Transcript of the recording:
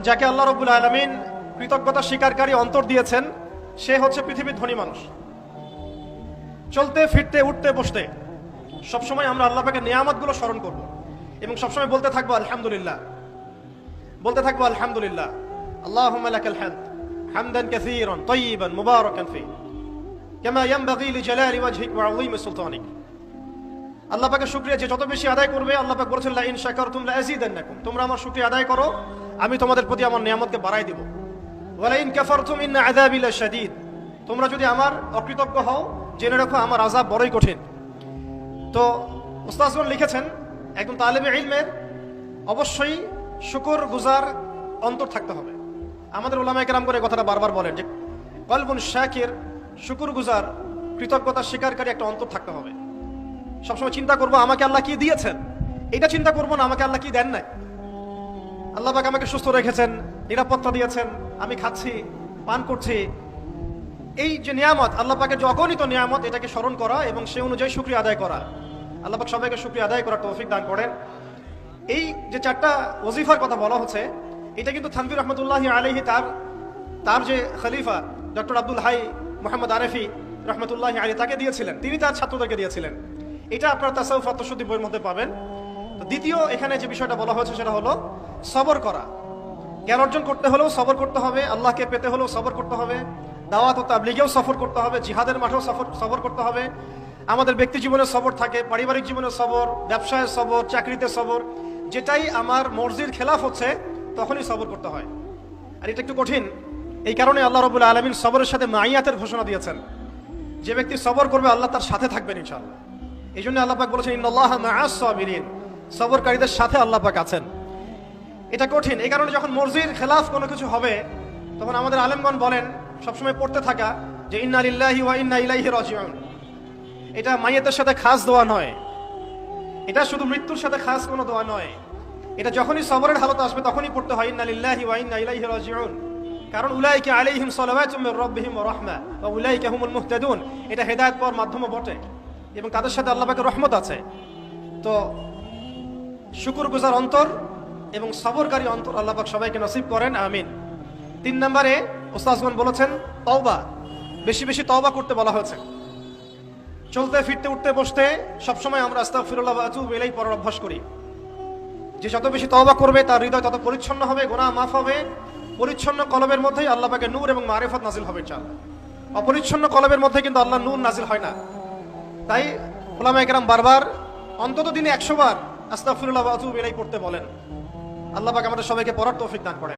যাকে আল্লাহ রাব্বুল আলামিন কৃতজ্ঞতা স্বীকারকারী অন্তর দিয়েছেন, সে হচ্ছে পৃথিবীর ধনী মানুষ। চলতে ফিরতে উঠতে বসতে সবসময় আমরা আল্লাহ পাকের নিয়ামতগুলো স্মরণ করব এবং সবসময় বলতে থাকবো আলহামদুলিল্লাহ, বলতে থাকবো আলহামদুলিল্লাহ। আল্লাহুম্মা লাকাল হামদ হামদান কাসীরান তাইয়িবান মুবারাকান ফি কামা ইয়ানবাগি লিজালালি ওয়াজহিক ওয়া আযীমি সুলতানিক। আল্লাহ পাকের শুকরিয়া যে যত বেশি আদায় করবে, আল্লাহ পাক বলেছেন লা ইন শাকারতুম লা আযীদান্নাকুম, তোমরা আমার শুকরিয়া আদায় করো, আমি তোমাদের প্রতি আমার নিয়ামতকে বাড়াই দেব। ওয়া লা ইন কাফারতুম ইন্না আযাবি লাশাদীদ, তোমরা যদি আমার অকৃতজ্ঞ হও, জেনে রাখো আমার আযাব বড়ই কঠিন। তো উস্তাদগণ লিখেছেন, একজন তালেবে ইলমের অবশ্যই শুকর গুজার অন্তর থাকতে হবে। আমাদের উলামায়ে কেরাম করে কথাটা বারবার বলেন যে কলবুন শাকির, শুকর গুজার, কৃতজ্ঞতা স্বীকারকারী একটা অন্তর থাকতে হবে। সবসময় চিন্তা করবো আমাকে আল্লাহ কি দিয়েছেন, এটা চিন্তা করবো না আমাকে আল্লাহ কি দেন নাই। আল্লাহ পাক আমাকে সুস্থ রেখেছেন, নিরাপত্তা দিয়েছেন, আমি খাচ্ছি পান করছি, এই যে নিয়ামত, আল্লাহ পাকের যে অগণিত নিয়ামত, এটাকে স্মরণ করা এবং সে অনুযায়ী শুকরিয়া আদায় করা। আল্লাহ পাক সবাইকে শুকরিয়া আদায় করার তৌফিক দান করেন। এই যে চারটা ওজিফার কথা বলা হচ্ছে, এটা কিন্তু থানভীর রহমতুল্লাহি আলাইহি তার যে খলিফা ডক্টর আব্দুল হাই মোহাম্মদ আরেফি রহমতুল্লাহি আলাইহি তাকে দিয়েছিলেন, তিনি তার ছাত্রদেরকে দিয়েছিলেন। এটা আপনার তাসাউফ আত্মশুদ্ধি বইয়ের মধ্যে পাবেন। তো দ্বিতীয় এখানে যে বিষয়টা বলা হয়েছে সেটা হলো সবর করা। জ্ঞান অর্জন করতে হলেও সবর করতে হবে, আল্লাহকে পেতে হলেও সবর করতে হবে, দাওয়াত ও তাবলীগেও সফর করতে হবে, জিহাদের মাঠেও সবর করতে হবে। আমাদের ব্যক্তি জীবনে সবর থাকে, পারিবারিক জীবনে সবর, ব্যবসায় সবর, চাকরিতে সবর। যেটাই আমার মর্জির খেলাফ হচ্ছে তখনই সবর করতে হয়, আর এটা একটু কঠিন। এই কারণে আল্লাহ রাব্বুল আলামিন সবরের সাথে মাইয়াতের ঘোষণা দিয়েছেন। যে ব্যক্তি সবর করবে আল্লাহ তার সাথে থাকবেন ইনশাআল্লাহ। এই জন্য আল্লাহ পাক বলেছেন ইন্নাল্লাহা মাআস সাবিরিন, সবরকারীদের সাথে আল্লাহ পাক আছেন। এটা কঠিন, এই কারণে যখন মর্জির খেলাফ কোনো কিছু হবে তখন আমাদের আলেমগণ বলেন সবসময় পড়তে থাকা যে ইন্না লিল্লাহি ওয়া ইন্না ইলাইহি রাজিউন। এটা মাইয়াতের সাথে খাস দোয়া নয়, এটা শুধু মৃত্যুর সাথে খাস কোনো দোয়া নয়। এটা যখনই সবরের হালত আসবে তখনই পড়তে হয় ইন্না লিল্লাহি ওয়া ইন্না ইলাইহি রাজিউন। কারণ উলাইকা আলাইহিম সালাওয়াতুম মির রাব্বিহিম ওয়া রাহমা ওয়া উলাইকা হুমুল মুহতাদুন, এটা হেদায়েত পাওয়ার মাধ্যমও বটে এবং তাদের সাথে আল্লাহ পাকের রহমত আছে। তো শুকরগুজার অন্তর এবং সবরকারী অন্তর আল্লাহ পাক সবাইকে নসিব করেন, আমিন। 3 নম্বরে উস্তাদগণ বলেছেন তওবা, বেশি বেশি তওবা করতে বলা হয়েছে। চলতে ফিরতে উঠতে বসতে সবসময় আমরা আস্তাগফিরুল্লাহ ওয়া আতুবু ইলাইহি পড়ার অভ্যাস করি। যে যত বেশি তওবা করবে তার হৃদয় তত পরিচ্ছন্ন হবে, গুনাহ মাফ হবে। পরিচ্ছন্ন কলবের মধ্যেই আল্লাহ পাকের নূর এবং মারিফত নাজিল হবে ইনশাআল্লাহ। অপরিচ্ছন্ন কলবের মধ্যে কিন্তু আল্লাহ নূর নাজিল হয় না। তাই উলামায়ে কেরাম বারবার অন্তত দিনে 100 বার আস্তাগফিরুল্লাহ ওয়া আতুবু ইলাইহি পড়তে বলেন। আল্লাহ পাক আমাদের সবাইকে পড়ার তৌফিক দান করেন।